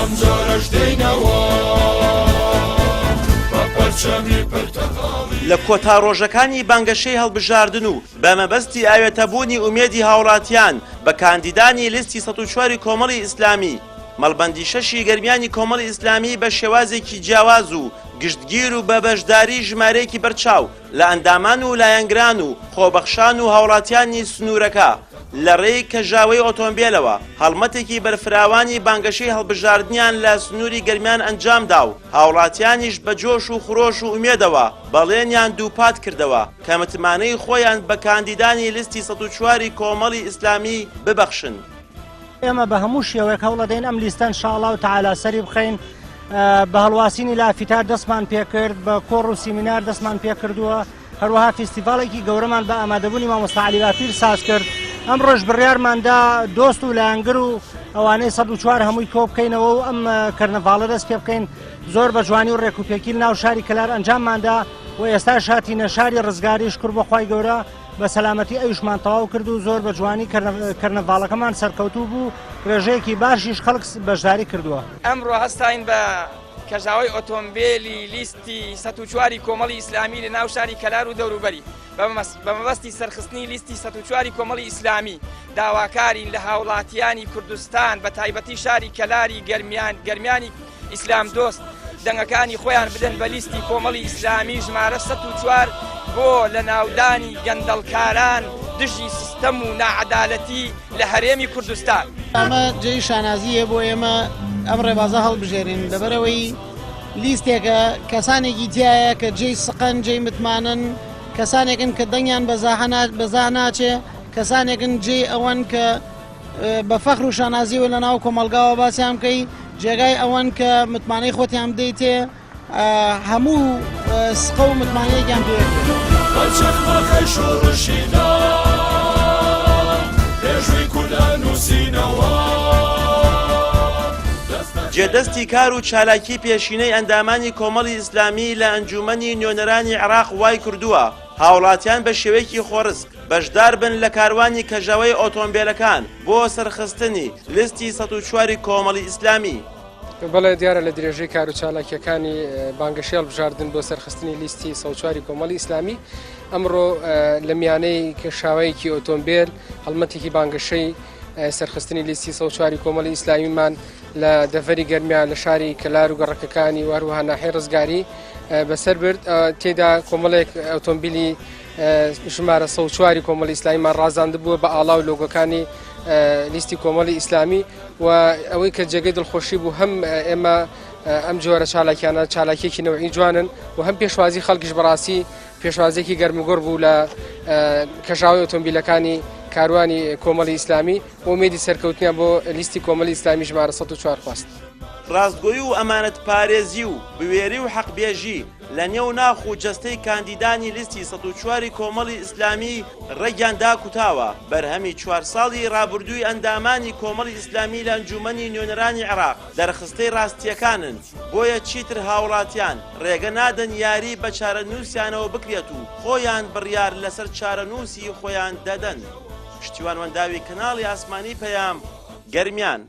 ئەم جۆرەش دێینەوە بە پەرچەمی پرتەقاڵی لە کۆتا ڕۆژەکانی بانگەشەی هەڵبژاردن و بە مەبەستی ئاوێتەبوونی ئومێدی هاوڵاتیان بە کاندیدانی لیستی 104 کۆمەڵی ئیسلامی مەڵبەندی شەشی گەرمیانی کۆمەڵی ئیسلامی بە شێوازێکی جیاواز و گشتگیر و بە بەشداری ژمارەیەکی بەرچاو لە ئەندامان و لایەنگران و خۆبەخشان و هاوڵاتیانی سنوورەکە لە ڕێی کەژاوەی ئۆتۆمبیلەوە هەڵمەتێکی بەرفراوانی بانگەشەی هەڵبژاردنیان لە سنووری گەرمیان ئەنجامدا و هاوڵاتیانیش بە جۆش و خڕۆش و ئومێدەوە بەڵێنیان دووپات کردەوە کە متمانەی خۆیان بە کاندیدانی لیستی 104 کۆمەڵی ئیسلامی ببەخشن. ئێمە بە هەموو شێوەیەک هەوڵ دەدەین ئەم لیستەن ئینشاءالله و تەعالا سەری بخەین بە هەڵواسینی لافیتار دەستمان پێکرد بە کۆڕ و سیمینار دەستمان پێکردووە هەروەها فیستیڤاڵێکی گەورەمان بە ئامادەبوونی مامۆستا عەلی بافیر ساز کرد ئەم ڕۆژ بڕیارماندا دۆست و لایەنگر و ئەوانەی 104 هەمووی کۆ بکەینەوە و ئەم کەرنەڤاڵە دەست پێ بکەین زۆر بە جوانی و ڕێکوپێکی ناو شاری کەلار ئەنجامماندا و ئێستا شاتینە شاری ڕزگاری شکر بەخوای گەورە بە سەلامەتی ئەویشمان تەواو کرد و زۆر بە جوانی کەرنەڤاڵەکەمان سەرکەوتوو بوو ڕێژەیەکی باشیش خەڵک بەشداری کردووە. ئەمڕۆ هەستاین بە کەژاوەی ئۆتۆمبیلی لیستی 104 کۆمەڵی ئیسلامی لە ناو شاری کەلار و دەوروبەری بە مەبەستی سەرخستنی لیستی 104 کۆمەڵی ئیسلامی داواکارین لە هاوڵاتیانی کوردستان بە تایبەتی شاری کەلاری گەرمیانی ئیسلام دۆست دەنگەکانی خۆیان بدەن بە لیستی کۆمەڵی ئیسلامی ژمارە 104 بۆ لە ناودانی گەندەڵکاران دژی سیستەم و ناعەدالەتی لە هەرێمی کوردستان. ئەمە جێی شانازیە بۆ ئێمە ئەم ڕێبازە هەڵبژێرین لەبەرەوەی لیستێکە کەسانێکی تایە کە جێی سقەن جێی متمانن کەسانێکن کە دەنگیان بەزا ناچێ کەسانێکن جێ ئەوەن کە بە فەخر و شانازیەوە لە ناو کۆمەلگاوە باسییان بکەی جێگای ئەوەن کە متمانەی خۆتیان بدەیتێ هەموو سقە و متمانەیەکیان پێ بەچەخمەکەی شۆڕشیدا پێشووی کوردان نووسینەوە جێدەستی کار و چالاکی پێشینەی ئەندامانی کۆمەڵی ئیسلامی لە ئەنجومەنی نوێنەرانی عێراق وای کردووە هاوڵاتیان بە شێوەیەکی خۆڕسک بەشدار بن لە کاروانی کەژاوەی ئۆتۆمبیلەکان بۆ سەرخستنی لیستی 104 کۆمەڵی ئیسلامی. بەڵێ دیارە لە درێژەی کار و چالاکیەکانی بانگەشەی هەڵبژاردن بۆ سەرخستنی لیستی 104 کۆمەڵی ئیسلامی ئەمڕۆ لە میانەی کێشاوەیەکی ئۆتۆمبیل هەڵمەتێکی بانگەشەی سەرخستنی لیستی 104 کۆمەڵی ئیسلامیمان لە دەڤەری گەرمیان لە شاری کەلار و گەڕەکەکانی وهروها ناحیەی ڕزگاری بەسەر برد تێدا کۆمەڵێک ئۆتۆمبیلی ژمارە 104 کۆمەڵی ئیسلامیمان ڕازاندە بووە بە ئاڵا و لۆگۆکانی لیستی کۆمەڵی ئیسلامی و ئەوەی کە جێگەی دڵخۆشی بوو هەم ئێمە ئەم جۆرە چالاکیانە چالاکیێکی نەوعی جوانن و هەم پێشوازی خەڵکیش بەڕاستی پێشوازێکی گەرمگۆڕ بوو لە کەژاوەی ئۆتۆمبیلەکانی کاروانی کۆمەڵی ئیسلامی و ئومێدی سەرکەوتنیان بۆ لیستی کۆمەڵی ئیسلامی ژمارە 104 خواست. ڕاستگۆیی و ئەمانەت پارێزی و بوێری و حەقبێژی لە نێو ناخ و جەستەی کاندیدانی لیستی 104 کۆمەڵی ئیسلامی ڕێگیان داکوتاوە بەرهەمی 4 ساڵی ڕابردووی ئەندامانی کۆمەڵی ئیسلامی لە ئەنجومەنی نوێنەرانی عێراق دەرخستەی ڕاستیەکانن بۆیە چیتر هاوڵاتیان ڕێگە نادەن یاری بە چارەنووسیانەوە بکرێت و خۆیان بڕیار لەسەر چارەنووسی خۆیان دەدەن. پشتیوان وەنداوی کەناڵی ئاسمانی پەیام گەرمیان.